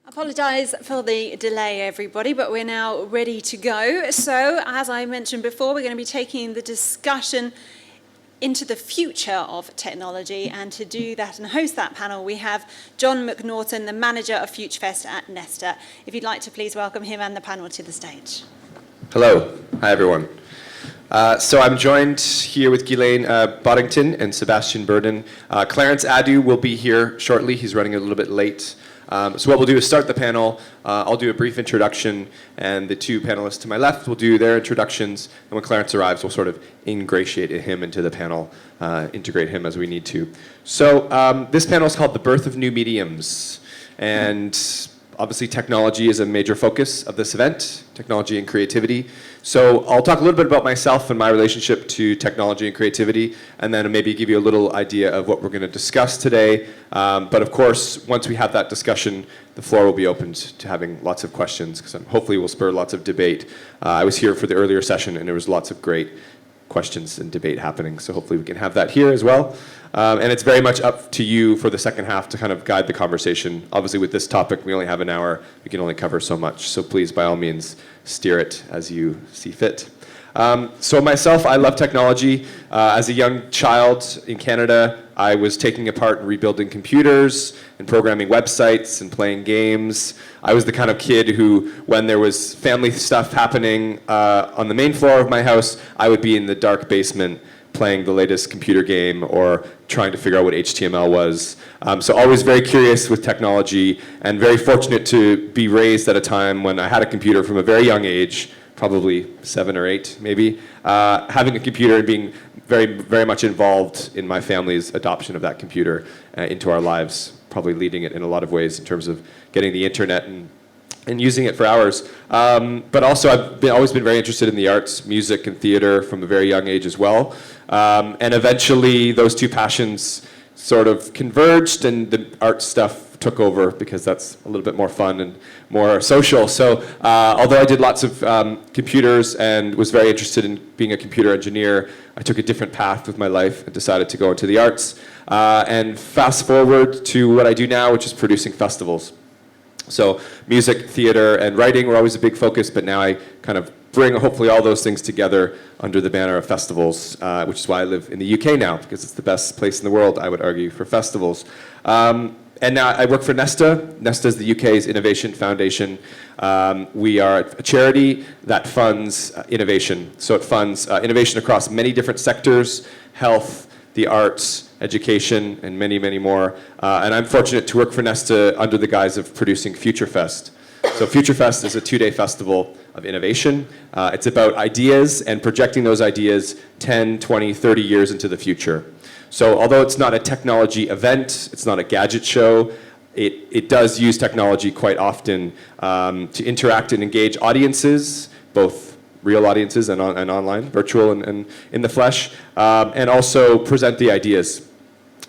Apologise for the delay, everybody, but we're now ready to go. So, as I mentioned before, we're going to be taking the discussion into the future of technology, and to do that and host that panel, we have Josh McNorton, the manager of FutureFest at Nesta. If you'd like to please welcome him and the panel to the stage. Hello. Hi, everyone. So I'm joined here with Ghislaine Boddington and Sebastian Burdon. Clarence Adoo will be here shortly. He's running a little bit late. So what we'll do is start the panel. I'll do a brief introduction, and the two panelists to my left will do their introductions. And when Clarence arrives, we'll sort of ingratiate him into the panel, integrate him as we need to. So this panel is called The Birth of New Mediums. And obviously technology is a major focus of this event, technology and creativity. So I'll talk a little bit about myself and my relationship to technology and creativity, and then maybe give you a little idea of what we're going to discuss today. But of course, once we have that discussion, the floor will be opened to having lots of questions, because hopefully we'll spur lots of debate. I was here for the earlier session, and there was lots of great questions and debate happening, so hopefully we can have that here as well. And it's very much up to you for the second half to kind of guide the conversation. Obviously with this topic, we only have an hour. We can only cover so much. So please, by all means, steer it as you see fit. So myself, I love technology. As a young child in Canada, I was taking apart and rebuilding computers and programming websites and playing games. I was the kind of kid who, when there was family stuff happening on the main floor of my house, I would be in the dark basement playing the latest computer game or trying to figure out what HTML was. So always very curious with technology, and very fortunate to be raised at a time when I had a computer from a very young age, probably 7 or 8 maybe, having a computer and being very, very much involved in my family's adoption of that computer into our lives, probably leading it in a lot of ways in terms of getting the internet and using it for hours. But also I've always been very interested in the arts, music and theater from a very young age as well. And eventually those two passions sort of converged, and the art stuff took over because that's a little bit more fun and more social. So although I did lots of computers and was very interested in being a computer engineer, I took a different path with my life and decided to go into the arts. And fast forward to what I do now, which is producing festivals. So music, theater, and writing were always a big focus, but now I kind of bring hopefully all those things together under the banner of festivals, which is why I live in the UK now, because it's the best place in the world, I would argue, for festivals. And now I work for Nesta. Nesta is the UK's innovation foundation. We are a charity that funds innovation. So it funds innovation across many different sectors: health, the arts, education, and many, many more. And I'm fortunate to work for Nesta under the guise of producing FutureFest. So FutureFest is a 2-day festival of innovation. It's about ideas and projecting those ideas 10, 20, 30 years into the future. So although it's not a technology event, it's not a gadget show, it does use technology quite often to interact and engage audiences, both real audiences and online, virtual and in the flesh, and also present the ideas.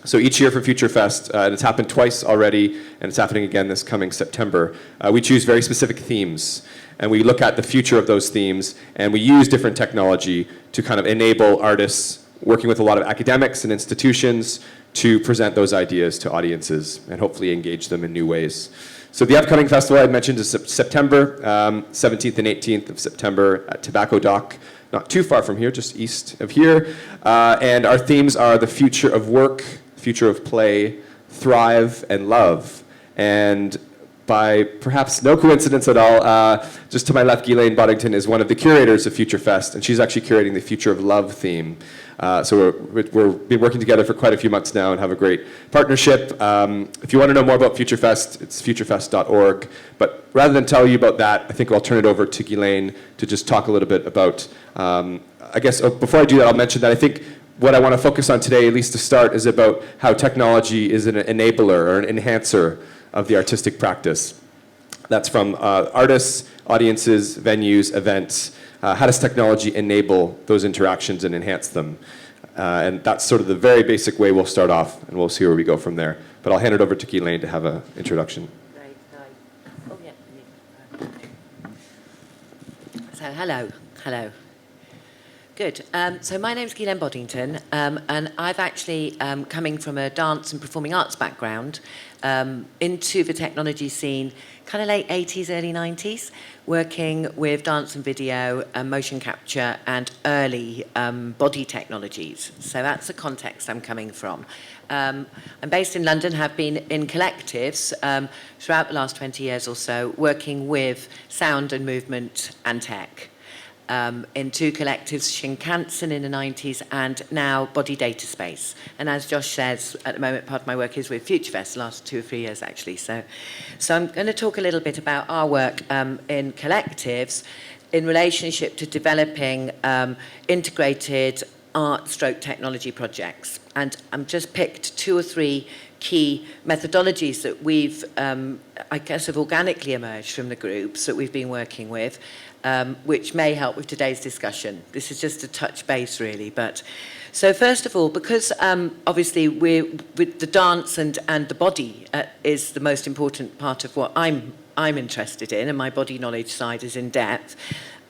So each year for FutureFest, and it's happened twice already, and it's happening again this coming September, we choose very specific themes, and we look at the future of those themes, and we use different technology to kind of enable artists working with a lot of academics and institutions to present those ideas to audiences and hopefully engage them in new ways. So the upcoming festival I mentioned is September, 17th and 18th of September at Tobacco Dock, not too far from here, just east of here. And our themes are the future of work, future of play, thrive, and love. And by perhaps no coincidence at all, just to my left, Ghislaine Boddington is one of the curators of FutureFest, and she's actually curating the Future of Love theme. So we've been working together for quite a few months now and have a great partnership. If you want to know more about FutureFest, it's futurefest.org. But rather than tell you about that, I think I'll turn it over to Ghislaine to just talk a little bit about, I guess before I do that, I'll mention that I think what I want to focus on today, at least to start, is about how technology is an enabler or an enhancer of the artistic practice. That's from artists, audiences, venues, events. How does technology enable those interactions and enhance them? And that's sort of the very basic way we'll start off, and we'll see where we go from there. But I'll hand it over to Ghislaine to have an introduction. Right, right. Oh, yeah. So hello. Good. So my name's Ghislaine Boddington, and I've actually, coming from a dance and performing arts background, into the technology scene, kind of late 80s, early 90s, working with dance and video, motion capture, and early body technologies. So that's the context I'm coming from. I'm based in London, have been in collectives throughout the last 20 years or so, working with sound and movement and tech. In two collectives, Shinkansen in the 90s and now Body Data Space. And as Josh says, at the moment, part of my work is with FutureFest, the last 2 or 3 years actually. So I'm going to talk a little bit about our work in collectives in relationship to developing integrated art/technology projects. And I've just picked 2 or 3 key methodologies that we've, I guess, have organically emerged from the groups that we've been working with, which may help with today's discussion. This is just a touch base, really. But so first of all, because obviously with the dance and the body is the most important part of what I'm interested in, and my body knowledge side is in depth.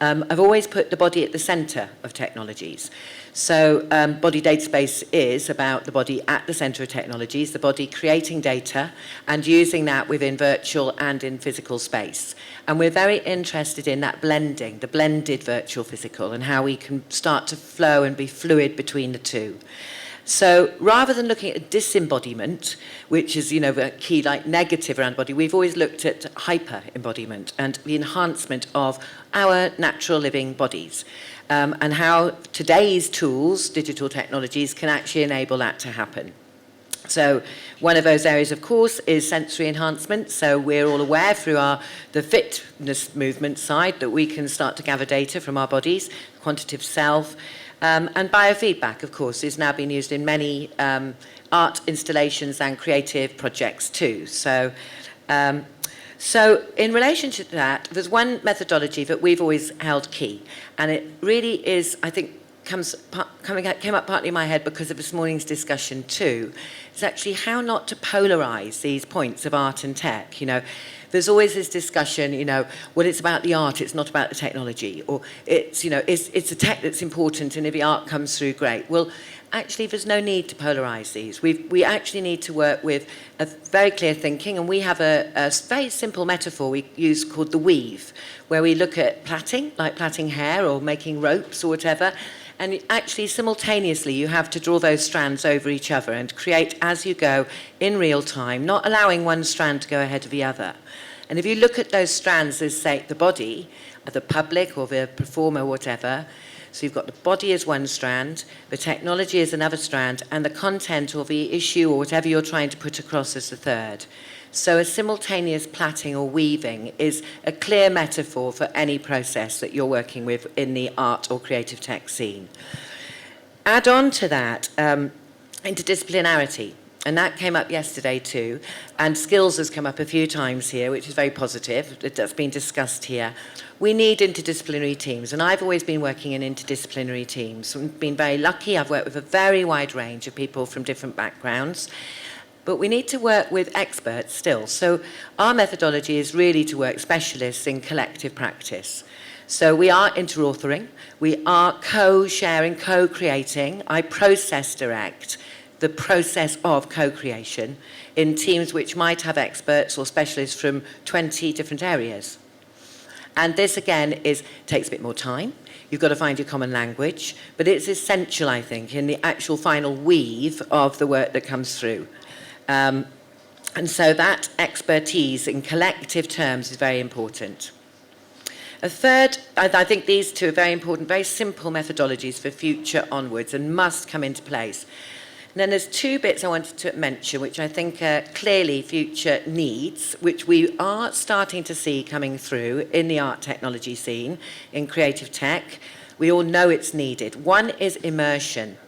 I've always put the body at the centre of technologies. So Body Data Space is about the body at the centre of technologies, the body creating data and using that within virtual and in physical space. And we're very interested in that blending, the blended virtual physical, and how we can start to flow and be fluid between the two. So rather than looking at disembodiment, which is, a key negative around the body, we've always looked at hyper-embodiment and the enhancement of our natural living bodies, and how today's tools, digital technologies, can actually enable that to happen. So one of those areas, of course, is sensory enhancement. So we're all aware through the fitness movement side that we can start to gather data from our bodies, quantitative self. And biofeedback, of course, is now being used in many art installations and creative projects too. So in relationship to that, there's one methodology that we've always held key, and it really is, I think, came up partly in my head because of this morning's discussion too. It's actually how not to polarize these points of art and tech. There's always this discussion, well, it's about the art, it's not about the technology, or it's the tech that's important, and if the art comes through, great. Well, actually, there's no need to polarize these. We actually need to work with a very clear thinking, and we have a very simple metaphor we use called the weave, where we look at plaiting, like plaiting hair or making ropes or whatever. And actually, simultaneously, you have to draw those strands over each other and create as you go in real time, not allowing one strand to go ahead of the other. And if you look at those strands as, say, the body, or the public or the performer, whatever, so you've got the body as one strand, the technology as another strand, and the content or the issue or whatever you're trying to put across as the third. So a simultaneous plaiting or weaving is a clear metaphor for any process that you're working with in the art or creative tech scene. Add on to that interdisciplinarity, and that came up yesterday too, and skills has come up a few times here, which is very positive. That's been discussed here. We need interdisciplinary teams, and I've always been working in interdisciplinary teams. I've been very lucky. I've worked with a very wide range of people from different backgrounds. But we need to work with experts still. So our methodology is really to work specialists in collective practice. So we are inter-authoring, we are co-sharing, co-creating. I process direct the process of co-creation in teams which might have experts or specialists from 20 different areas. And this, again, takes a bit more time. You've got to find your common language. But it's essential, I think, in the actual final weave of the work that comes through. And so that expertise in collective terms is very important. A third, I think these two are very important, very simple methodologies for future onwards and must come into place. And then there's 2 bits I wanted to mention, which I think are clearly future needs, which we are starting to see coming through in the art technology scene, in creative tech. We all know it's needed. One is immersion.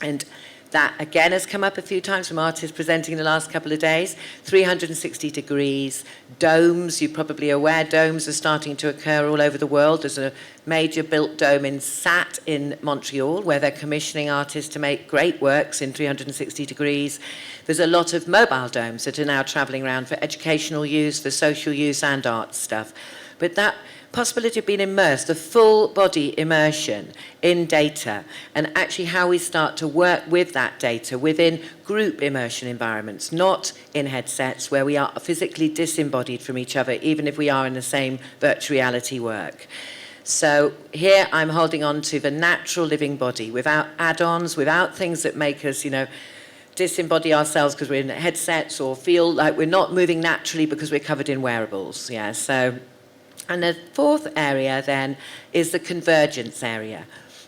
And that, again, has come up a few times from artists presenting in the last couple of days. 360 degrees, domes, you're probably aware, domes are starting to occur all over the world. There's a major built dome in SAT in Montreal, where they're commissioning artists to make great works in 360 degrees. There's a lot of mobile domes that are now travelling around for educational use, for social use, and art stuff. But that possibility of being immersed, a full body immersion in data, and actually how we start to work with that data within group immersion environments, not in headsets where we are physically disembodied from each other, even if we are in the same virtual reality work. So here I'm holding on to the natural living body without add-ons, without things that make us, disembody ourselves because we're in headsets or feel like we're not moving naturally because we're covered in wearables. Yeah, so, and the fourth area then is the convergence area.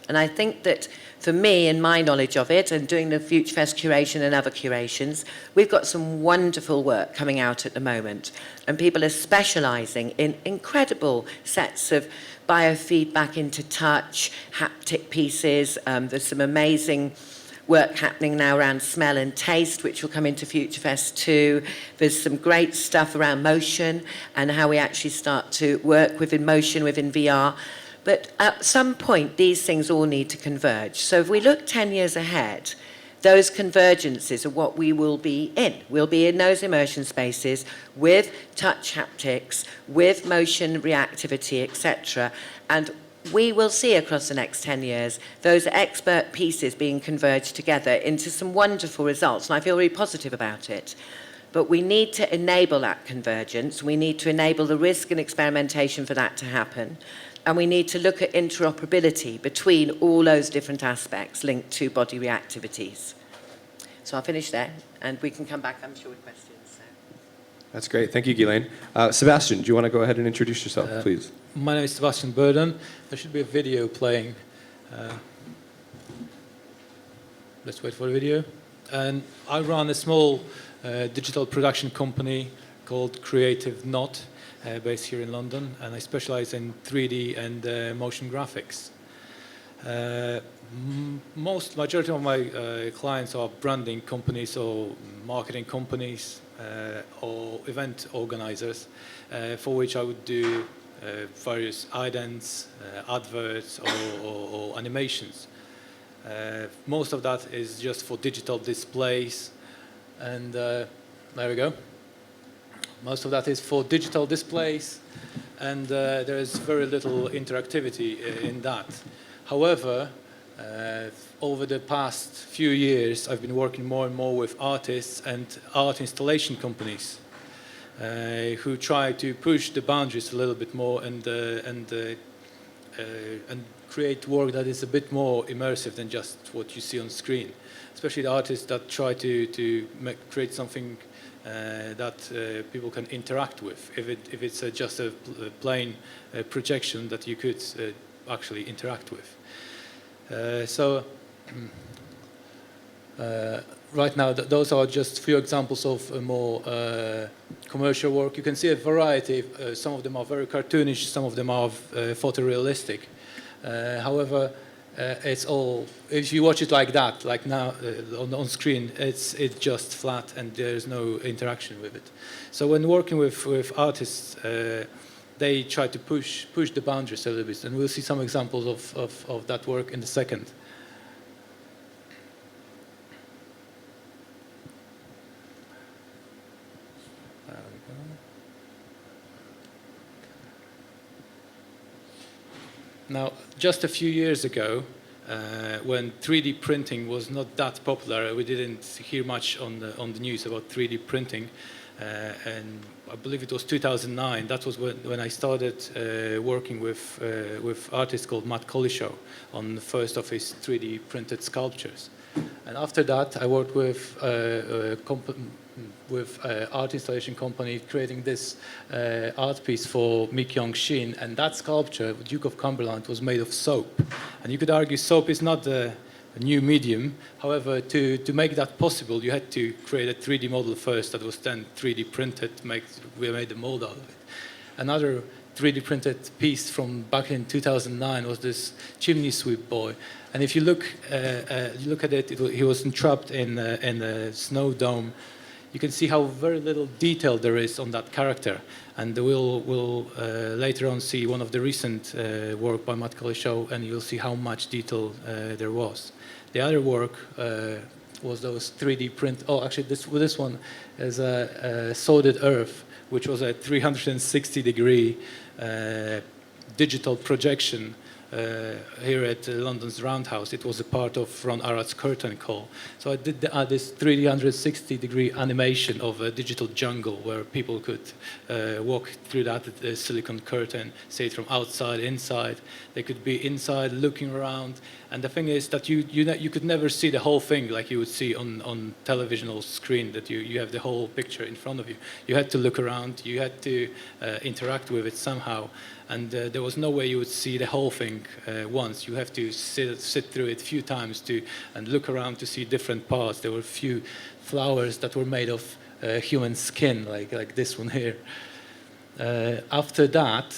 And I think that for me, in my knowledge of it, and doing the FutureFest curation and other curations, we've got some wonderful work coming out at the moment. And people are specialising in incredible sets of biofeedback into touch, haptic pieces. There's some amazing work happening now around smell and taste, which will come into FutureFest too. There's some great stuff around motion and how we actually start to work within motion within VR. But at some point, these things all need to converge. So if we look 10 years ahead, those convergences are what we will be in. We'll be in those immersion spaces with touch haptics, with motion reactivity, etc. And we will see across the next 10 years those expert pieces being converged together into some wonderful results, and I feel really positive about it. But we need to enable that convergence. We need to enable the risk and experimentation for that to happen. And we need to look at interoperability between all those different aspects linked to body reactivities. So I'll finish there, and we can come back, I'm sure, with questions. So. That's great. Thank you, Ghislaine. Sebastian, do you want to go ahead and introduce yourself, please? My name is Sebastian Burdon. There should be a video playing. Let's wait for the video. And I run a small digital production company called Creative Knot, based here in London, and I specialize in 3D and motion graphics. Majority of my clients are branding companies or marketing companies or event organizers, for which I would do various idents, adverts, or animations. Most of that is just for digital displays, and there we go. Most of that is for digital displays, and there is very little interactivity in that. However, over the past few years, I've been working more and more with artists and art installation companies who try to push the boundaries a little bit more and create work that is a bit more immersive than just what you see on screen. Especially the artists that try to create something that people can interact with. If it's just a plain projection that you could actually interact with. Right now, those are just a few examples of more commercial work. You can see a variety. Some of them are very cartoonish, some of them are photorealistic. However, it's all, if you watch it like that, like now on screen, it's just flat and there's no interaction with it. So when working with artists, they try to push the boundaries a little bit, and we'll see some examples of that work in a second. Now, just a few years ago, when 3D printing was not that popular, we didn't hear much on the news about 3D printing, and I believe it was 2009. That was when I started working with artist called Matt Collishaw on the first of his 3D printed sculptures. And after that, I worked with art installation company creating this art piece for Mi Kyung-shin, and that sculpture, Duke of Cumberland, was made of soap. And you could argue soap is not a new medium. However, to make that possible, you had to create a 3D model first that was then 3D printed. We made a mold out of it. Another 3D printed piece from back in 2009 was this chimney sweep boy. And if you look at it, he was entrapped in a snow dome. You can see how very little detail there is on that character. And we'll later on see one of the recent work by Matt Collishaw, and you'll see how much detail there was. The other work was those 3D print. Oh, actually, this one is a solid earth, which was a 360-degree digital projection here at London's Roundhouse. It was a part of Ron Arrad's curtain call. So I did this 360-degree animation of a digital jungle where people could walk through that silicon curtain, say it from outside, inside. They could be inside looking around. And the thing is that you could never see the whole thing like you would see on television or screen, that you have the whole picture in front of you. You had to look around, you had to interact with it somehow. And there was no way you would see the whole thing once. You have to sit through it a few times and look around to see different parts. There were a few flowers that were made of human skin, like this one here. After that,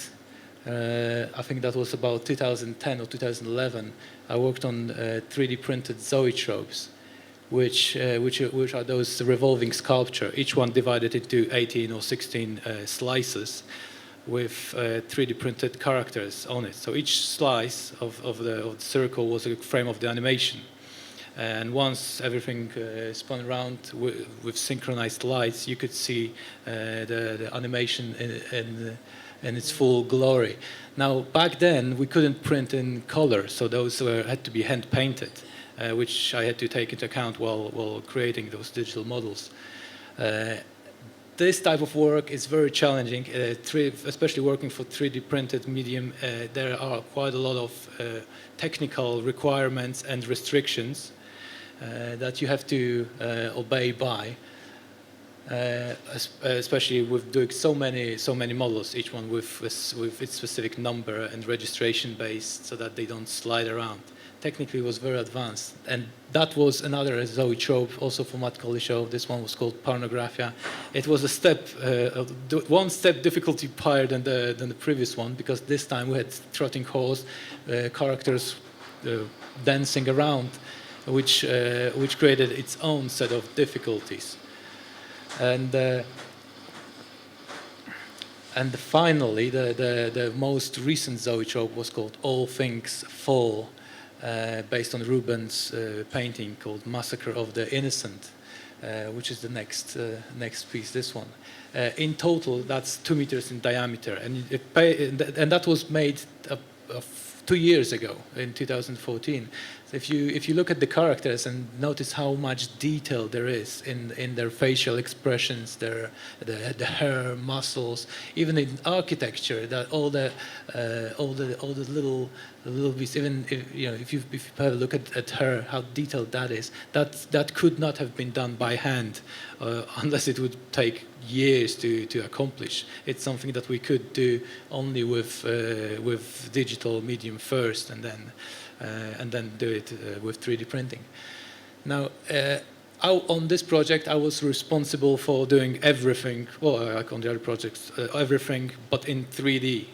I think that was about 2010 or 2011, I worked on 3D printed zoetropes, which are those revolving sculpture, each one divided into 18 or 16 slices, with 3D printed characters on it. So each slice of the circle was a frame of the animation. And once everything spun around with synchronized lights, you could see the animation in its full glory. Now, back then, we couldn't print in color, so those had to be hand-painted, which I had to take into account while creating those digital models. This type of work is very challenging, especially working for 3D printed medium. There are quite a lot of technical requirements and restrictions that you have to obey by, especially with doing so many models, each one with its specific number and registration base, so that they don't slide around. Technically, it was very advanced, and that was another zoetrope, also for Matt Colley show. This one was called Pornographia. It was one step difficulty higher than the previous one, because this time we had trotting horse, characters dancing around, which created its own set of difficulties. And finally, the most recent zoetrope was called All Things Fall, based on Rubens' painting called Massacre of the Innocent, which is the next piece, this one. In total, that's 2 meters in diameter, and that was made 2 years ago, in 2014. So if you look at the characters and notice how much detail there is in their facial expressions, the hair, muscles, even in architecture, that all the little bits. Even if you have a look at her, how detailed that is. That could not have been done by hand, unless it would take years to accomplish. It's something that we could do only with digital medium first, and then do it with 3D printing. Now, on this project, I was responsible for doing everything. Well, like on the other projects, everything, but in 3D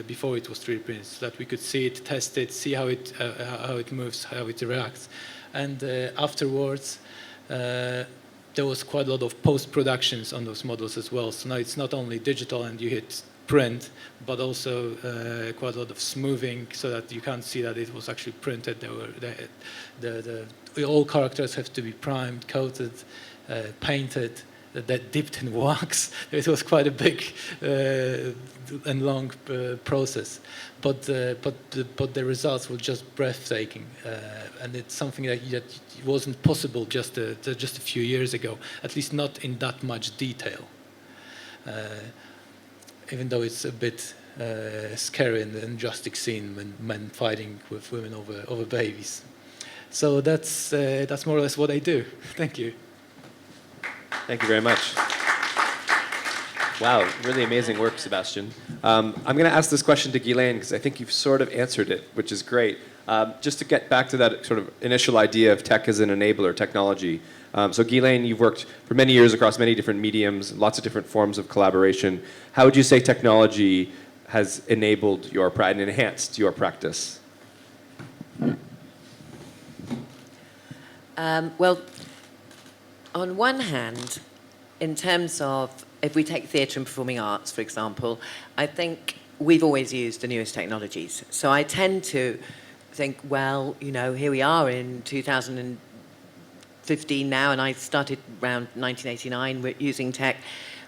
before it was 3D printed, so that we could see it, test it, see how it moves, how it reacts, and afterwards. There was quite a lot of post-productions on those models as well. So now it's not only digital and you hit print, but also quite a lot of smoothing, so that you can't see that it was actually printed. All characters have to be primed, coated, painted, that dipped in wax. It was quite a big and long process, but the results were just breathtaking, and it's something that wasn't possible just a few years ago, at least not in that much detail. Even though it's a bit scary and drastic scene when men fighting with women over babies. So that's more or less what I do. Thank you. Thank you very much. Wow, really amazing work, Sebastian. I'm going to ask this question to Ghislaine, because I think you've sort of answered it, which is great. Just to get back to that sort of initial idea of tech as an enabler, technology. So Ghislaine, you've worked for many years across many different mediums, lots of different forms of collaboration. How would you say technology has enabled your and enhanced your practice? Well, on one hand, in terms of, if we take theatre and performing arts, for example, I think we've always used the newest technologies. So I tend to think, well, here we are in 2010, 15 now, and I started around 1989 using tech.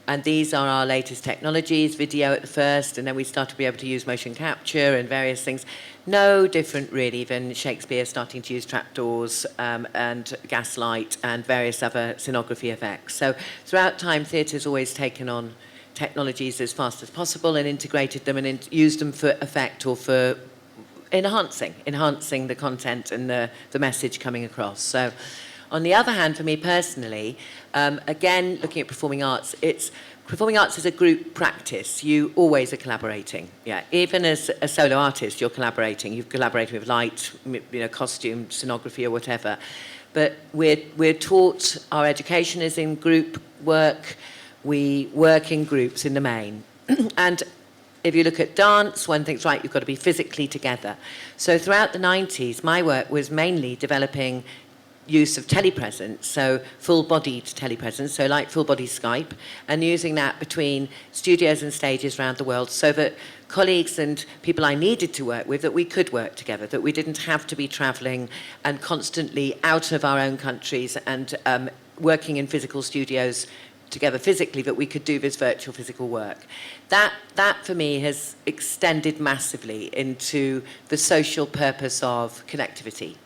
And these are our latest technologies, video at the first, and then we started to be able to use motion capture and various things. No different really than Shakespeare starting to use trapdoors and gaslight and various other scenography effects. So throughout time, theatre's always taken on technologies as fast as possible and integrated them and used them for effect or for enhancing the content and the message coming across. So on the other hand, for me personally, again, looking at performing arts, performing arts is a group practice. You always are collaborating. Yeah, even as a solo artist, you're collaborating. You're collaborating with light, costume, scenography, or whatever. But we're taught our education is in group work. We work in groups in the main, and if you look at dance, one thinks, right, you've got to be physically together. So throughout the 90s, my work was mainly developing use of telepresence, so full-bodied telepresence, so like full-body Skype, and using that between studios and stages around the world so that colleagues and people I needed to work with, that we could work together, that we didn't have to be travelling and constantly out of our own countries and working in physical studios together physically, that we could do this virtual physical work. That for me has extended massively into the social purpose of connectivity.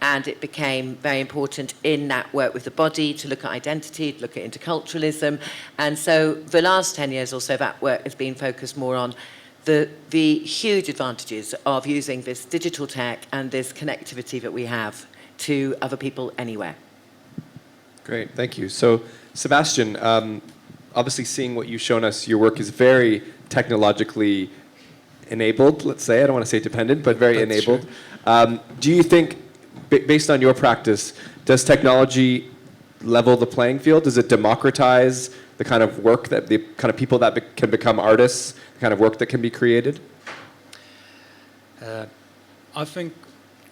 And it became very important in that work with the body to look at identity, to look at interculturalism. And so the last 10 years or so, that work has been focused more on the huge advantages of using this digital tech and this connectivity that we have to other people anywhere. Great, thank you. So, Sebastian, obviously seeing what you've shown us, your work is very technologically enabled, let's say. I don't want to say dependent, but very That's enabled. Do you think, based on your practice, does technology level the playing field? Does it democratize the kind of work that, the kind of people that can become artists, the kind of work that can be created? I think,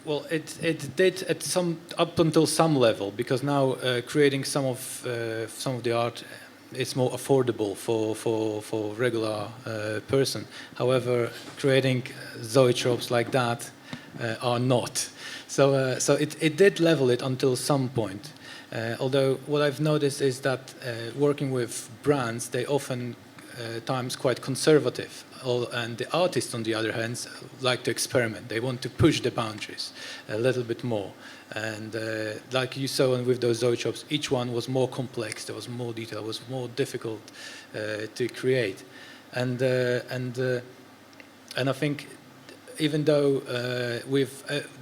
well, it did at up until some level, because now creating some of the art is more affordable for regular person. However, creating zoetropes like that are not. So it did level it until some point. Although what I've noticed is that working with brands, they often times quite conservative. And the artists, on the other hand, like to experiment. They want to push the boundaries a little bit more. And like you saw with those zoetropes, each one was more complex. There was more detail. It was more difficult to create. And I think even though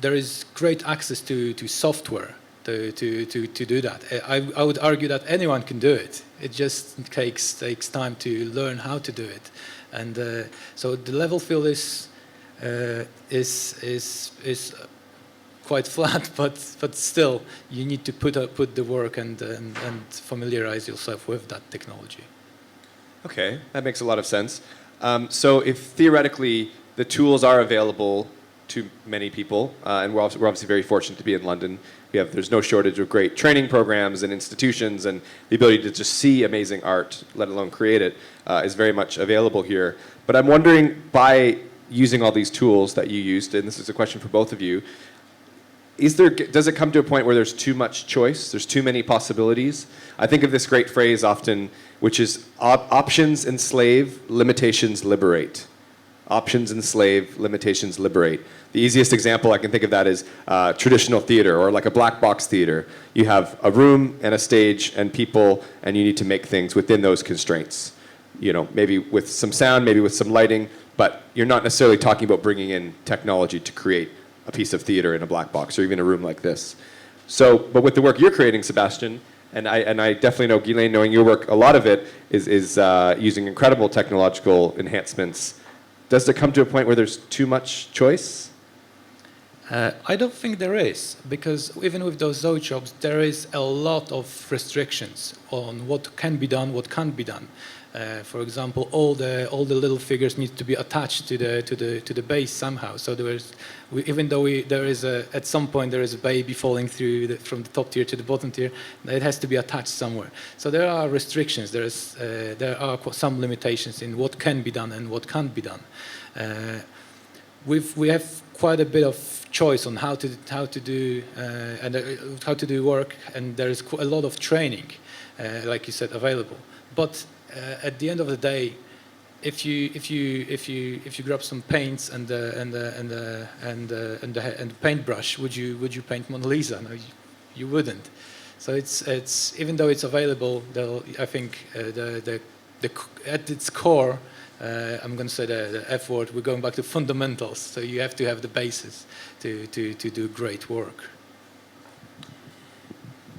there is great access to software to do that, I would argue that anyone can do it. It just takes time to learn how to do it. And so the level field is quite flat, but still you need to put the work and familiarize yourself with that technology. Okay, that makes a lot of sense. So if theoretically the tools are available to many people, and we're obviously very fortunate to be in London. There's no shortage of great training programs and institutions, and the ability to just see amazing art, let alone create it, is very much available here. But I'm wondering, by using all these tools that you used, and this is a question for both of you, does it come to a point where there's too much choice, there's too many possibilities? I think of this great phrase often, which is options enslave, limitations liberate. Options enslave, limitations liberate. The easiest example I can think of that is traditional theater, or like a black box theater. You have a room and a stage and people, and you need to make things within those constraints. You know, maybe with some sound, maybe with some lighting, but you're not necessarily talking about bringing in technology to create a piece of theater in a black box, or even a room like this. So, but with the work you're creating, Sebastian, and I definitely know, Ghislaine, knowing your work, a lot of it is using incredible technological enhancements. Does it come to a point where there's too much choice? I don't think there is, because even with those zoetropes, there is a lot of restrictions on what can be done, what can't be done. For example, all the little figures need to be attached to the base somehow. So even though at some point there is a baby falling through from the top tier to the bottom tier, it has to be attached somewhere. So there are restrictions. There are some limitations in what can be done and what can't be done. We have quite a bit of choice on how to do how to do work, and there is a lot of training, like you said, available. But at the end of the day, if you grab some paints and the paintbrush, would you paint Mona Lisa? No, you wouldn't. So it's even though it's available, I think at its core, I'm going to say the F word, we're going back to fundamentals. So you have to have the basis to do great work.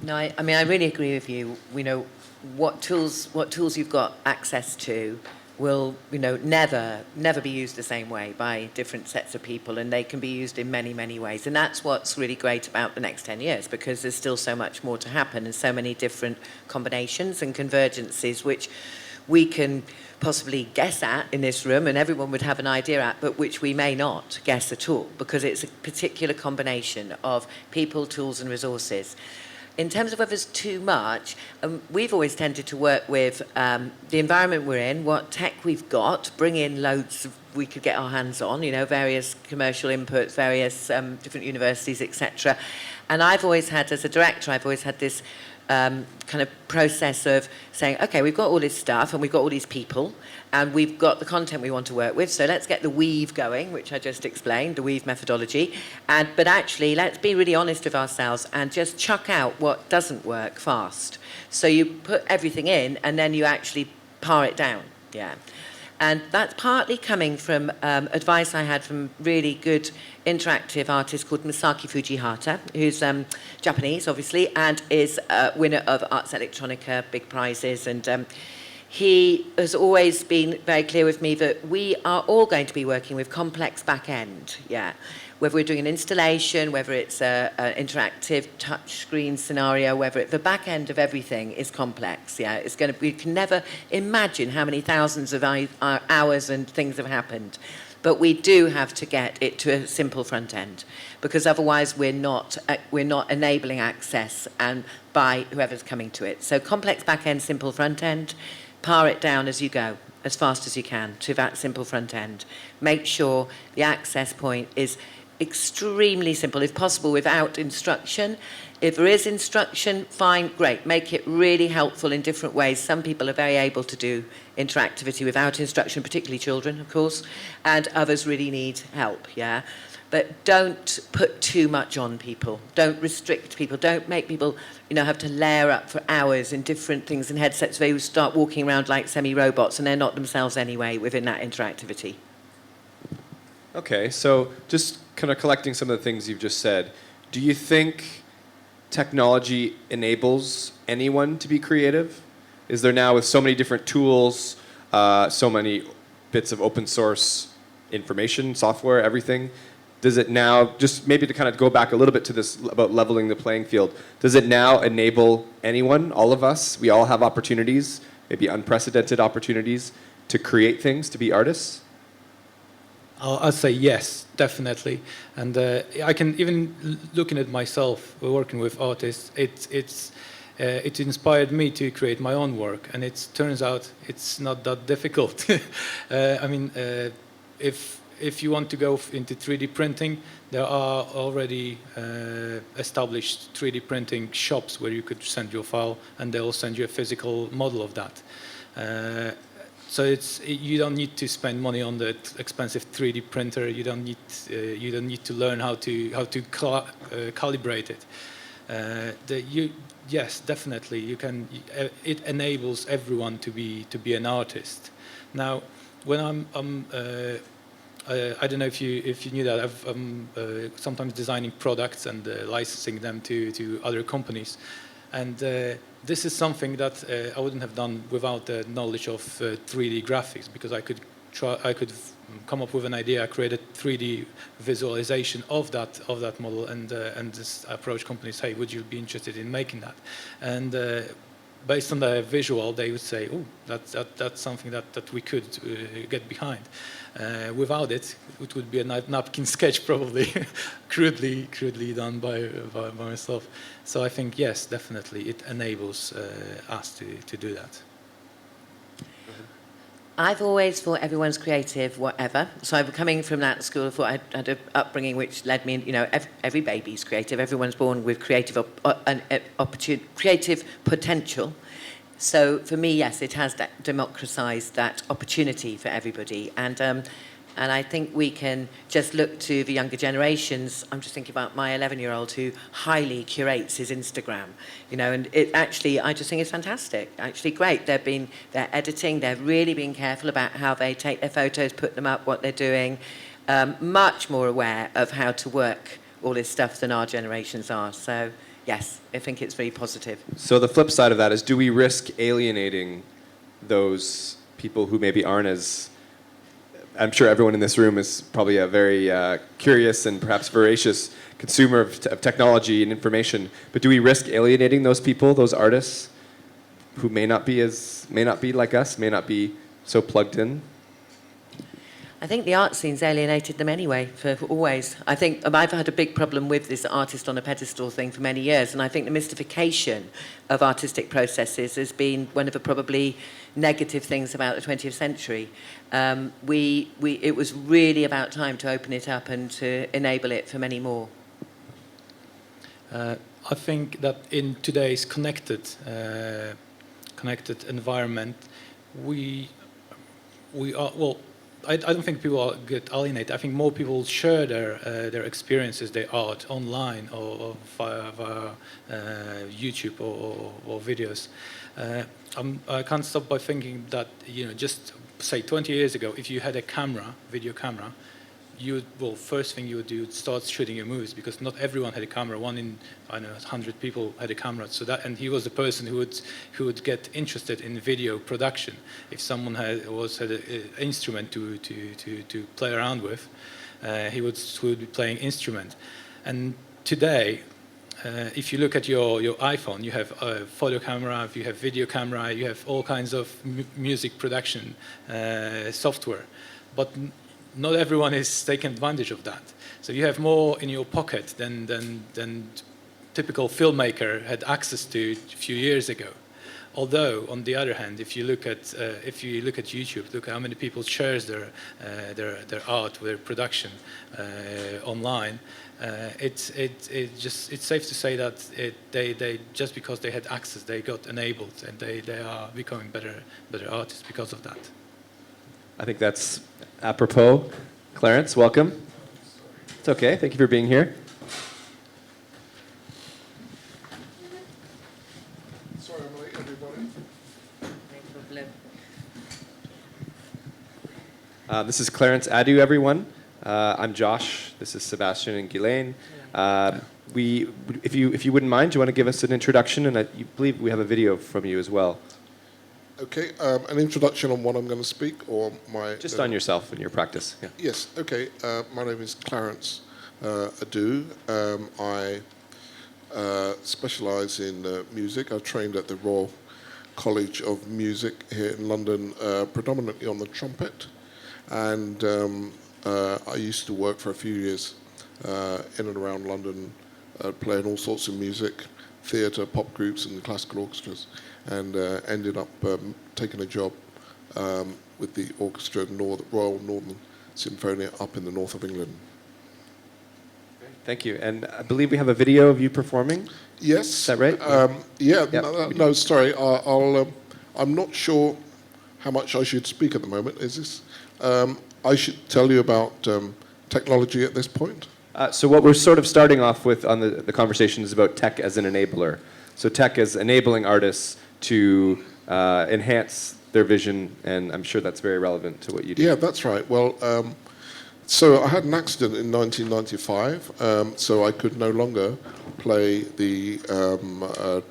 No, I mean, I really agree with you. We know what tools you've got access to will, never be used the same way by different sets of people, and they can be used in many, many ways. And that's what's really great about the next 10 years, because there's still so much more to happen and so many different combinations and convergences, which we can possibly guess at in this room, and everyone would have an idea at, but which we may not guess at all, because it's a particular combination of people, tools, and resources. In terms of whether it's too much, we've always tended to work with the environment we're in, what tech we've got, bring in loads we could get our hands on, various commercial inputs, various different universities, etc. And I've always had, as a director, I've always had this kind of process of saying, okay, we've got all this stuff and we've got all these people and we've got the content we want to work with, so let's get the weave going, which I just explained, the weave methodology, but actually let's be really honest with ourselves and just chuck out what doesn't work fast. So you put everything in and then you actually par it down, yeah. And that's partly coming from advice I had from really good interactive artist called Masaki Fujihata, who's Japanese, obviously, and is a winner of Arts Electronica, big prizes. And he has always been very clear with me that we are all going to be working with complex back end, yeah. Whether we're doing an installation, whether it's an interactive touch screen scenario, whether the back end of everything is complex. Yeah, it's going to. We can never imagine how many thousands of hours and things have happened, but we do have to get it to a simple front end, because otherwise we're not enabling access and by whoever's coming to it. So complex back end, simple front end. Par it down as you go, as fast as you can to that simple front end. Make sure the access point is extremely simple, if possible without instruction. If there is instruction, fine, great. Make it really helpful in different ways. Some people are very able to do interactivity without instruction, particularly children, of course, and others really need help, yeah? But don't put too much on people. Don't restrict people. Don't make people, have to layer up for hours in different things and headsets. They will start walking around like semi-robots, and they're not themselves anyway within that interactivity. Okay, so just kind of collecting some of the things you've just said, do you think technology enables anyone to be creative? Is there now, with so many different tools, so many bits of open source information, software, everything, does it now, just maybe to kind of go back a little bit to this about leveling the playing field, does it now enable anyone, all of us, we all have opportunities, maybe unprecedented opportunities, to create things, to be artists? I'll say yes, definitely. And I can, even looking at myself, working with artists, it inspired me to create my own work. And it turns out it's not that difficult. I mean, if you want to go into 3D printing, there are already established 3D printing shops where you could send your file and they'll send you a physical model of that. So you don't need to spend money on the expensive 3D printer. You don't need to learn how to calibrate it. Yes, definitely you can. It enables everyone to be an artist. Now, when I don't know if you knew that I'm sometimes designing products and licensing them to other companies, and this is something that I wouldn't have done without the knowledge of 3D graphics, because I could come up with an idea, create a 3D visualization of that model, and just approach companies, hey, would you be interested in making that? And based on the visual, they would say, oh, that's something that we could get behind. Without it, it would be a napkin sketch, probably, crudely done by myself. So I think, yes, definitely, it enables us to do that. I've always thought everyone's creative, whatever. So I'm coming from that school of thought. I had an upbringing which led me, every baby's creative. Everyone's born with creative creative potential. So for me, yes, it has democratized that opportunity for everybody. And I think we can just look to the younger generations. I'm just thinking about my 11-year-old who highly curates his Instagram, and it actually, I just think it's fantastic. Actually great. They're editing, they're really being careful about how they take their photos, put them up, what they're doing, much more aware of how to work all this stuff than our generations are. So yes, I think it's very positive. So the flip side of that is, do we risk alienating those people who maybe aren't as... I'm sure everyone in this room is probably a very curious and perhaps voracious consumer of technology and information. But do we risk alienating those people, those artists, who may not be like us, may not be so plugged in? I think the art scene's alienated them anyway, for always. I think I've had a big problem with this artist on a pedestal thing for many years, and I think the mystification of artistic processes has been one of the probably negative things about the 20th century. It was really about time to open it up and to enable it for many more. I think that in today's connected environment, we are, well, I don't think people get alienated. I think more people share their experiences, their art online or via YouTube or videos. I can't stop by thinking that, just say 20 years ago, if you had a video camera, first thing you would do is start shooting your movies, because not everyone had a camera. One in, 100 people had a camera. And he was the person who would get interested in video production. If someone had an instrument to play around with, he would be playing instrument. And today, if you look at your iPhone, you have a photo camera, you have video camera, you have all kinds of music production software. But not everyone is taking advantage of that. So you have more in your pocket than typical filmmaker had access to a few years ago. Although, on the other hand, if you look at YouTube, look at how many people shares their art, their production online. It's safe to say that they just because they had access, they got enabled, and they are becoming better artists because of that. I think that's apropos. Clarence, welcome. It's okay. Thank you for being here. Sorry, I'm late, everybody. This is Clarence Adoo, everyone. I'm Josh. This is Sebastian and Ghislaine. If you wouldn't mind, do you want to give us an introduction? And I believe we have a video from you as well. Okay, an introduction on what I'm going to speak, or my... Just on yourself and your practice. Yeah. Yes, okay. My name is Clarence Adoo. I specialise in music. I trained at the Royal College of Music here in London, predominantly on the trumpet. And I used to work for a few years in and around London, playing all sorts of music, theatre, pop groups and classical orchestras, and ended up taking a job with the orchestra, Royal Northern Symphonia, up in the north of England. Thank you. And I believe we have a video of you performing. Yes. Is that right? Yeah. Yep. No, sorry. I'm not sure how much I should speak at the moment. Is this? I should tell you about technology at this point. So what we're sort of starting off with on the conversation is about tech as an enabler. So tech is enabling artists to enhance their vision, and I'm sure that's very relevant to what you do. Yeah, that's right. Well, so I had an accident in 1995, so I could no longer play the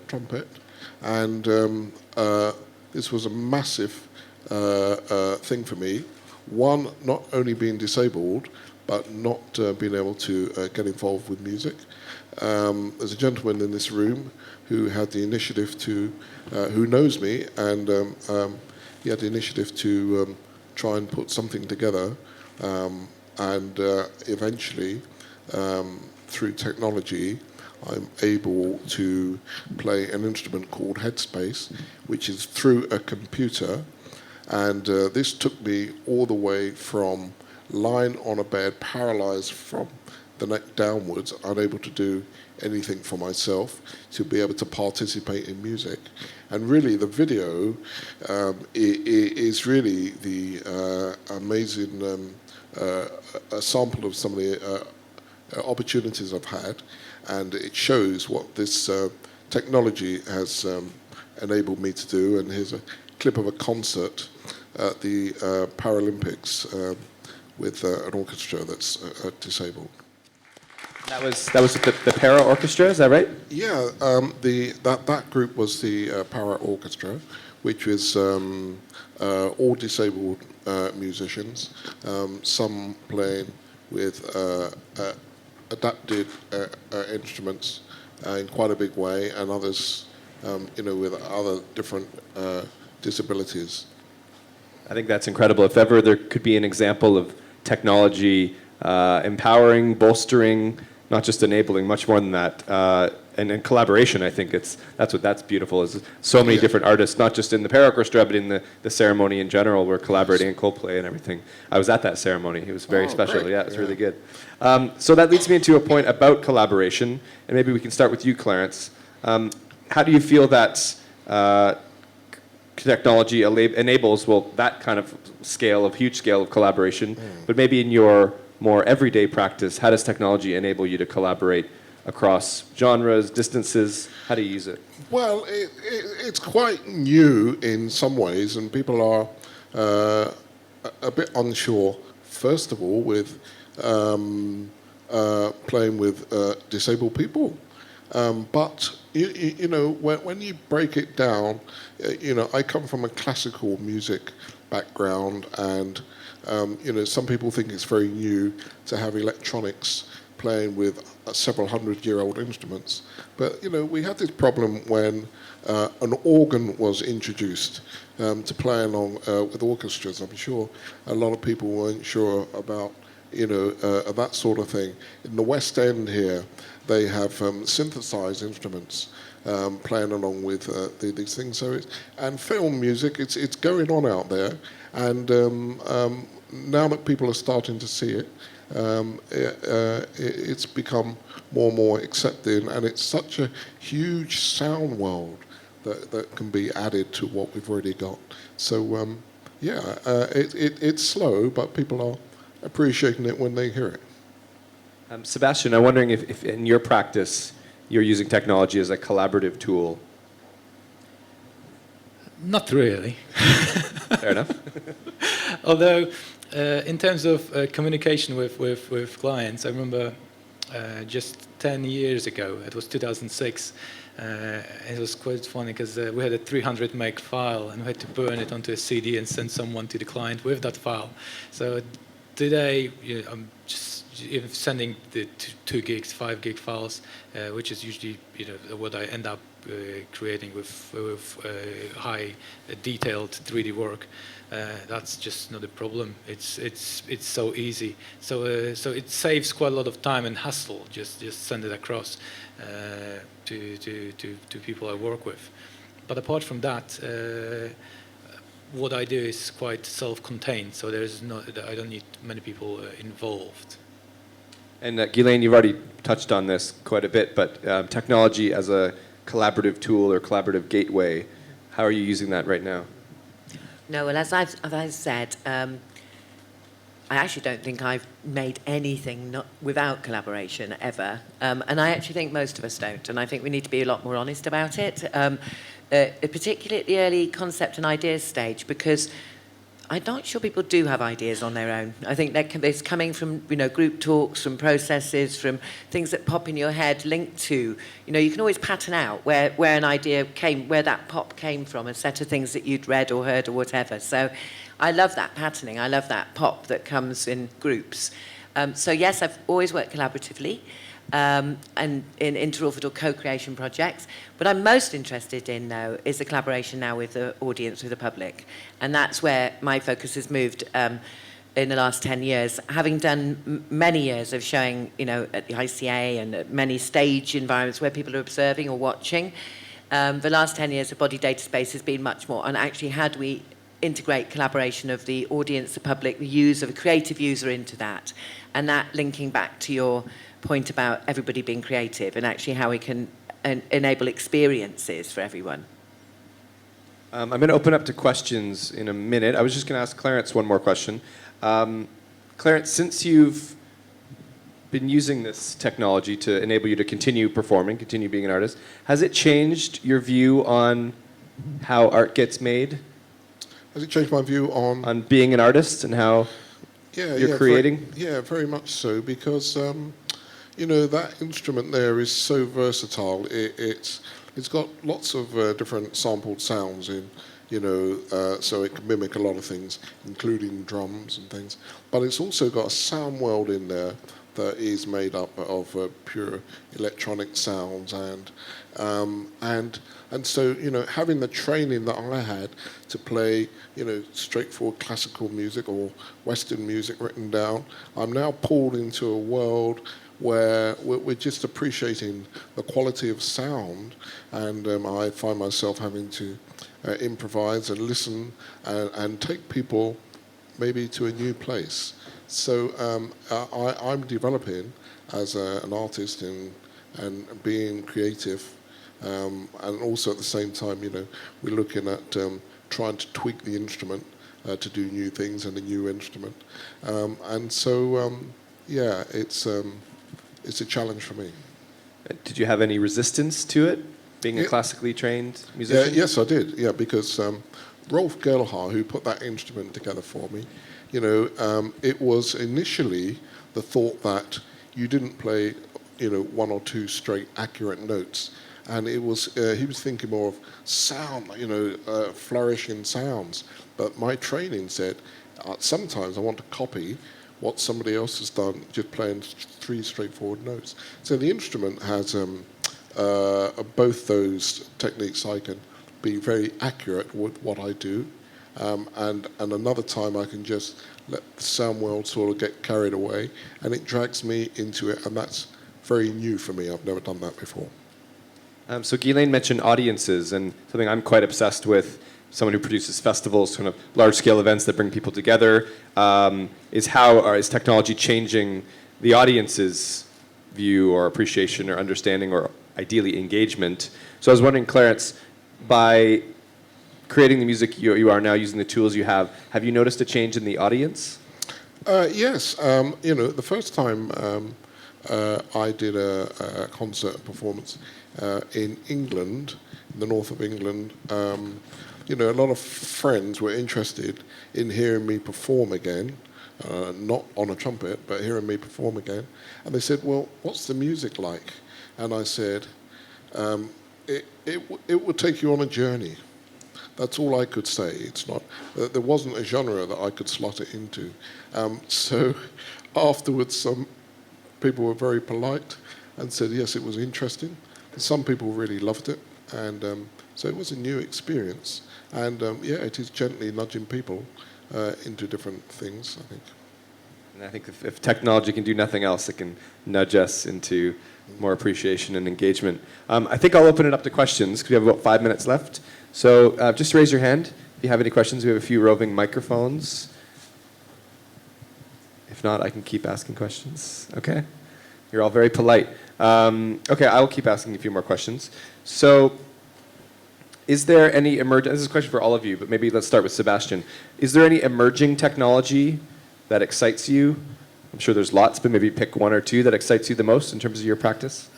trumpet, and this was a massive thing for me. One, not only being disabled, but not being able to get involved with music. There's a gentleman in this room who had the initiative to, who knows me, and he had the initiative to try and put something together, and eventually, through technology, I'm able to play an instrument called Headspace, which is through a computer, And this took me all the way from lying on a bed, paralyzed from the neck downwards, unable to do anything for myself, to be able to participate in music. And really the video is really the amazing a sample of some of the opportunities I've had, and it shows what this technology has enabled me to do. And here's a clip of a concert at the Paralympics with an orchestra that's disabled. That was the Para Orchestra, is that right? Yeah, that group was the Power Orchestra, which was all disabled musicians, some playing with adapted instruments in quite a big way, and others, with other different disabilities. I think that's incredible. If ever there could be an example of technology empowering, bolstering, not just enabling, much more than that, and collaboration, I think that's beautiful. Is so many different artists, not just in the Power Orchestra, but in the ceremony in general. We're collaborating in co-play and everything. I was at that ceremony. It was very special. Great. Yeah, it was really good. So that leads me into a point about collaboration, and maybe we can start with you, Clarence. How do you feel that technology enables, that kind of huge scale of collaboration, but maybe in your more everyday practice, how does technology enable you to collaborate across genres, distances? How do you use it? Well, it's quite new in some ways, and people are a bit unsure, first of all, with playing with disabled people. But, when you break it down, I come from a classical music background, and some people think it's very new to have electronics playing with several hundred-year-old instruments. But, we had this problem when an organ was introduced to play along with orchestras. I'm sure a lot of people weren't sure about, that sort of thing. In the West End here, they have synthesized instruments playing along with these things. And film music, it's going on out there. And now that people are starting to see it, it's become more and more accepted, and it's such a huge sound world that can be added to what we've already got. So it's slow, but people are appreciating it when they hear it. Sebastian, I'm wondering if in your practice you're using technology as a collaborative tool. Not really. Fair enough. Although, in terms of communication with clients, I remember just 10 years ago, it was 2006, it was quite funny because we had a 300 meg file and we had to burn it onto a CD and send someone to the client with that file. So today, I'm just sending the 2 gigs, 5 gig files, which is usually what I end up creating with high detailed 3D work. That's just not a problem. It's so easy. So it saves quite a lot of time and hassle. Just send it across to people I work with. But apart from that, what I do is quite self-contained. So I don't need many people involved. And Ghislaine, you've already touched on this quite a bit, but technology as a collaborative tool or collaborative gateway, how are you using that right now? No, well, as I've said, I actually don't think I've made anything without collaboration ever. And I actually think most of us don't. And I think we need to be a lot more honest about it, particularly at the early concept and ideas stage, because I'm not sure people do have ideas on their own. I think it's coming from group talks, from processes, from things that pop in your head linked to, you can always pattern out where an idea came, where that pop came from, a set of things that you'd read or heard or whatever. So I love that patterning. I love that pop that comes in groups. So yes, I've always worked collaboratively and in interorbital co-creation projects. What I'm most interested in, though, is the collaboration now with the audience, with the public. And that's where my focus has moved in the last 10 years. Having done many years of showing, at the ICA and at many stage environments where people are observing or watching, the last 10 years of body data space has been much more on actually how do we integrate collaboration of the audience, the public, the user, the creative user into that. And that linking back to your point about everybody being creative and actually how we can enable experiences for everyone. I'm going to open up to questions in a minute. I was just going to ask Clarence one more question. Clarence, since you've been using this technology to enable you to continue performing, continue being an artist, has it changed your view on how art gets made? Has it changed my view on being an artist and how you're creating? Very much so, because you know, that instrument there is so versatile. It's got lots of different sampled sounds in, you know, so it can mimic a lot of things, including drums and things. But it's also got a sound world in there that is made up of pure electronic sounds, and so, you know, having the training that I had to play, you know, straightforward classical music or Western music written down, I'm now pulled into a world where we're just appreciating the quality of sound, and I find myself having to improvise and listen and take people maybe to a new place. So I'm developing as an artist and being creative, and also at the same time, you know, we're looking at trying to tweak the instrument to do new things in a new instrument, and so yeah, it's a challenge for me. Did you have any resistance to it, being a classically trained musician? Yes, I did. Yeah, because Rolf Gerlhard, who put that instrument together for me, you know, it was initially the thought that you didn't play, you know, one or two straight accurate notes, and it was he was thinking more of sound, you know, flourishing sounds. But my training said sometimes I want to copy what somebody else has done, just playing three straightforward notes. So the instrument has both those techniques. I can be very accurate with what I do, and another time I can just let the sound world sort of get carried away, and it drags me into it, and that's very new for me. I've never done that before. So Ghislaine mentioned audiences, and something I'm quite obsessed with, someone who produces festivals, kind of large-scale events that bring people together, is technology changing the audience's view or appreciation or understanding or ideally engagement. So I was wondering, Clarence, by creating the music you are now, using the tools you have you noticed a change in the audience? Yes. You know, the first time I did a concert performance in England, in the north of England, you know, a lot of friends were interested in hearing me perform again, not on a trumpet, but hearing me perform again. And they said, well, what's the music like? And I said, it would take you on a journey. That's all I could say. It's not, there wasn't a genre that I could slot it into. So afterwards, some people were very polite and said, yes, it was interesting. Some people really loved it. And so it was a new experience. And yeah, it is gently nudging people into different things, I think. And I think if technology can do nothing else, it can nudge us into more appreciation and engagement. I think I'll open it up to questions, because we have about 5 minutes left. So just raise your hand if you have any questions. We have a few roving microphones. If not, I can keep asking questions. Okay? You're all very polite. Okay, I will keep asking a few more questions. So is there any emerging, this is a question for all of you, but maybe let's start with Sebastian. Is there any emerging technology that excites you? I'm sure there's lots, but maybe pick one or two that excites you the most in terms of your practice.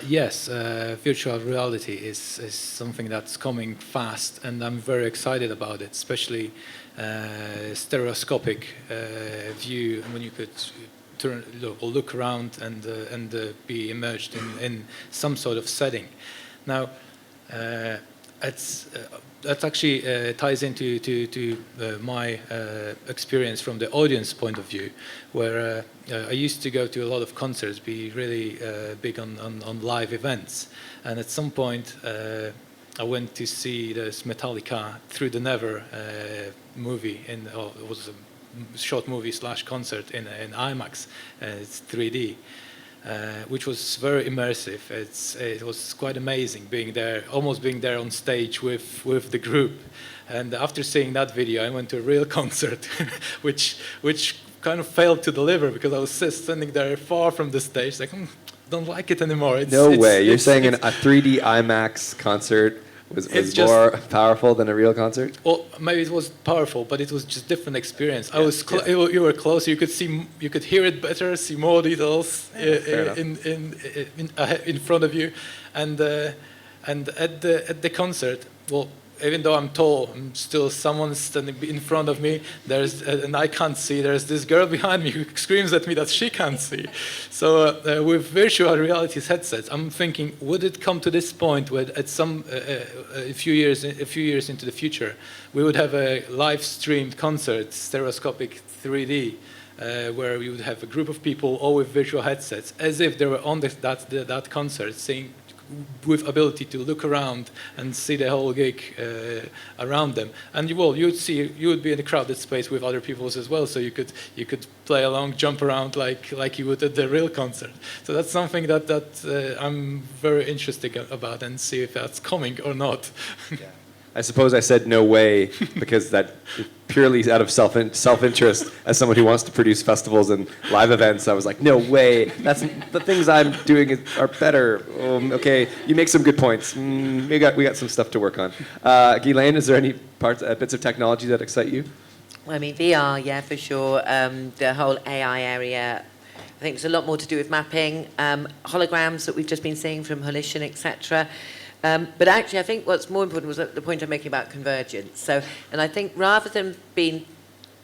Yes, virtual reality is something that's coming fast, and I'm very excited about it, especially stereoscopic view, when you could look around and be immersed in some sort of setting. Now, that actually ties into my experience from the audience point of view, where I used to go to a lot of concerts, be really big on live events, and at some point I went to see this Metallica Through the Never movie, it was a short movie / concert in IMAX. It's 3D. which was very immersive. It was quite amazing being there, almost being there on stage with the group. And after seeing that video, I went to a real concert, which kind of failed to deliver because I was standing there far from the stage, like, don't like it anymore. No way. You're saying a 3D IMAX concert was more powerful than a real concert? Well, maybe it was powerful, but it was just different experience. Yeah, You were closer. You could hear it better, see more details in front of you, and at the concert, well, even though I'm tall, I'm still someone standing in front of me. And I can't see. There's this girl behind me who screams at me that she can't see. So with virtual reality headsets, I'm thinking, would it come to this point where at a few years into the future, we would have a live streamed concert, stereoscopic 3D, where we would have a group of people all with virtual headsets, as if they were on that concert, seeing, with ability to look around and see the whole gig around them, and you would be in a crowded space with other people as well, so you could play along, jump around like you would at the real concert. So that's something that I'm very interested about, and see if that's coming or not. Yeah. I suppose I said no way because that purely out of self-interest as someone who wants to produce festivals and live events. I was like, no way. That's the things I'm doing are better. Okay, you make some good points. We got some stuff to work on. Ghislaine, is there any bits of technology that excite you? I mean, VR, yeah, for sure. The whole AI area, I think there's a lot more to do with mapping, holograms that we've just been seeing from Holition, etc. But actually, I think what's more important was the point I'm making about convergence. And I think rather than being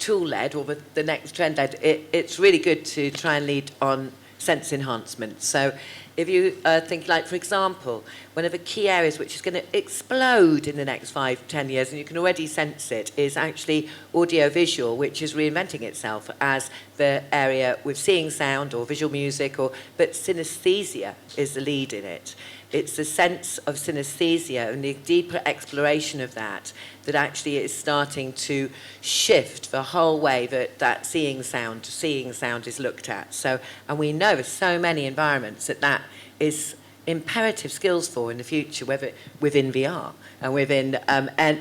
tool-led or the next trend-led, it's really good to try and lead on sense enhancement. So if you think, like, for example, one of the key areas which is going to explode in the next 5-10 years, and you can already sense it, is actually audio-visual, which is reinventing itself as the area with seeing sound or visual music, but synesthesia is the lead in it. It's the sense of synesthesia and the deeper exploration of that actually is starting to shift the whole way that seeing sound is looked at. So, and we know there's so many environments that is imperative skills for in the future, whether within VR and within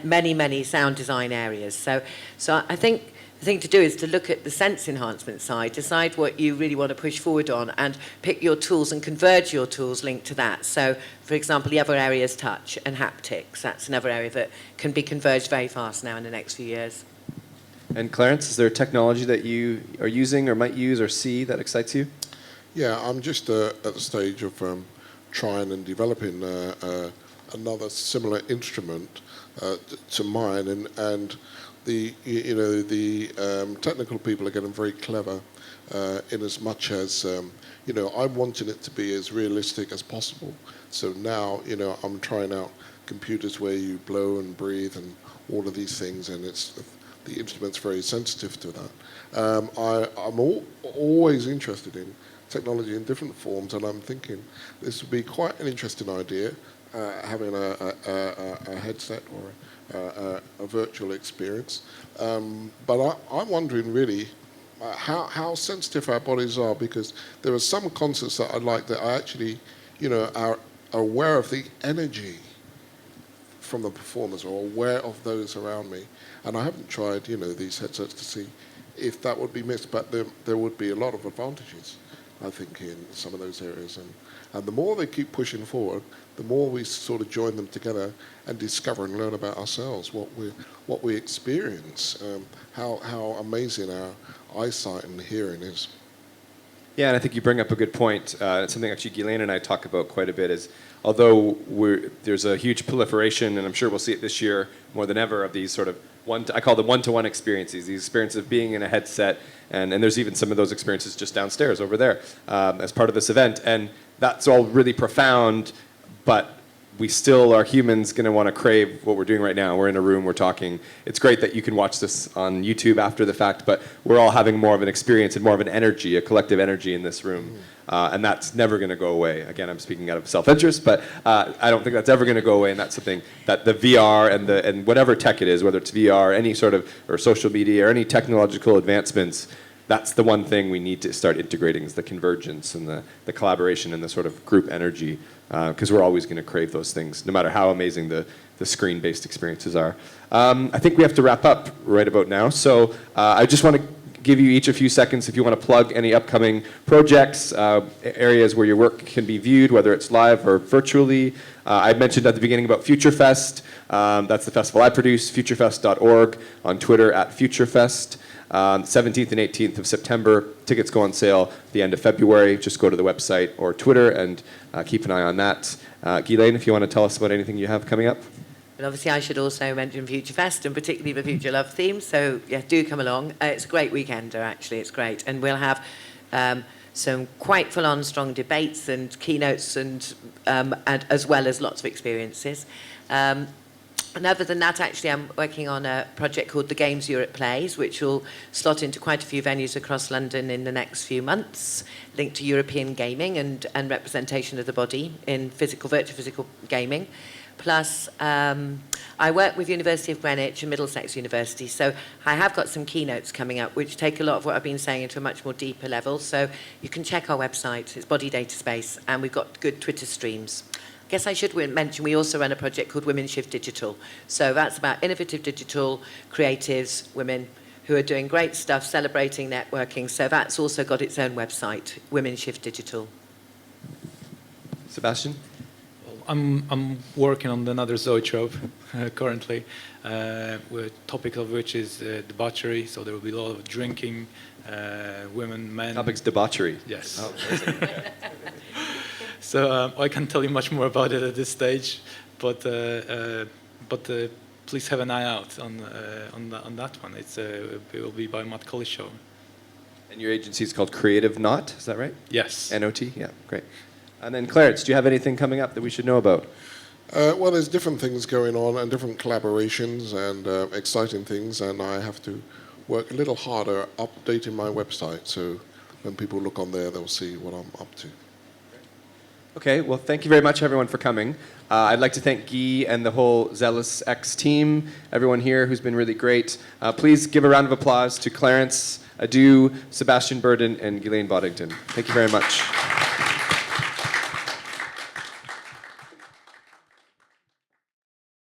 many sound design areas. So I think the thing to do is to look at the sense enhancement side, decide what you really want to push forward on, and pick your tools and converge your tools linked to that. So, for example, the other area is touch and haptics. That's another area that can be converged very fast now in the next few years. And Clarence, is there technology that you are using or might use or see that excites you? Yeah, I'm just at the stage of trying and developing another similar instrument to mine, and the technical people are getting very clever in as much as I'm wanting it to be as realistic as possible. So now I'm trying out computers where you blow and breathe and all of these things, and the instrument's very sensitive to that. I'm always interested in technology in different forms, and I'm thinking this would be quite an interesting idea, having a headset or a virtual experience. But I'm wondering really how sensitive our bodies are, because there are some concerts that I like that I actually, are aware of the energy from the performers or aware of those around me. And I haven't tried, these headsets to see if that would be missed, but there would be a lot of advantages, I think, in some of those areas. And the more they keep pushing forward, the more we sort of join them together and discover and learn about ourselves, what we experience, how amazing our eyesight and hearing is. Yeah, and I think you bring up a good point. It's something actually Ghislaine and I talk about quite a bit, is although there's a huge proliferation, and I'm sure we'll see it this year more than ever, of these sort of I call them one-to-one experiences, these experiences of being in a headset, and there's even some of those experiences just downstairs over there as part of this event, and that's all really profound, but we still are humans going to want to crave what we're doing right now. We're in a room, we're talking. It's great that you can watch this on YouTube after the fact, but we're all having more of an experience and more of an energy, a collective energy in this room. And that's never going to go away. Again, I'm speaking out of self-interest, but I don't think that's ever going to go away, and that's something that the VR and whatever tech it is, whether it's VR, any sort of, or social media, or any technological advancements, that's the one thing we need to start integrating is the convergence and the collaboration and the sort of group energy, because we're always going to crave those things, no matter how amazing the screen-based experiences are. I think we have to wrap up right about now, so I just want to give you each a few seconds if you want to plug any upcoming projects, areas where your work can be viewed, whether it's live or virtually. I mentioned at the beginning about FutureFest. That's the festival I produce, futurefest.org, on Twitter at FutureFest. 17th and 18th of September. Tickets go on sale at the end of February. Just go to the website or Twitter and keep an eye on that. Ghislaine, if you want to tell us about anything you have coming up. And obviously, I should also mention FutureFest and particularly the Future Love theme. So, yeah, do come along. It's a great weekender, actually. It's great. And we'll have some quite full-on strong debates and keynotes and as well as lots of experiences. And other than that, actually, I'm working on a project called The Games Europe Plays, which will slot into quite a few venues across London in the next few months, linked to European gaming and representation of the body in virtual physical gaming. Plus, I work with University of Greenwich and Middlesex University, so I have got some keynotes coming up, which take a lot of what I've been saying into a much more deeper level. So you can check our website, it's Body Data Space, and we've got good Twitter streams. I guess I should mention we also run a project called Women Shift Digital. So that's about innovative digital creatives, women who are doing great stuff, celebrating networking. So that's also got its own website, Women Shift Digital. Sebastian? I'm working on another zoetrope currently, topic of which is debauchery. So there will be a lot of drinking, women, men. Topic's debauchery. Yes. Oh, so I can't tell you much more about it at this stage, but please have an eye out on that one. It will be by Matt Colley's show. And your agency is called Creative Knot, is that right? Yes. N-O-T? Yeah, great. And then Clarence, do you have anything coming up that we should know about? Well, there's different things going on and different collaborations and exciting things, and I have to work a little harder updating my website, so when people look on there, they'll see what I'm up to. Okay, well, thank you very much, everyone, for coming. I'd like to thank Guy and the whole Zealous X team, everyone here who's been really great. Please give a round of applause to Clarence Adoo, Sebastian Burdon, and Ghislaine Boddington. Thank you very much.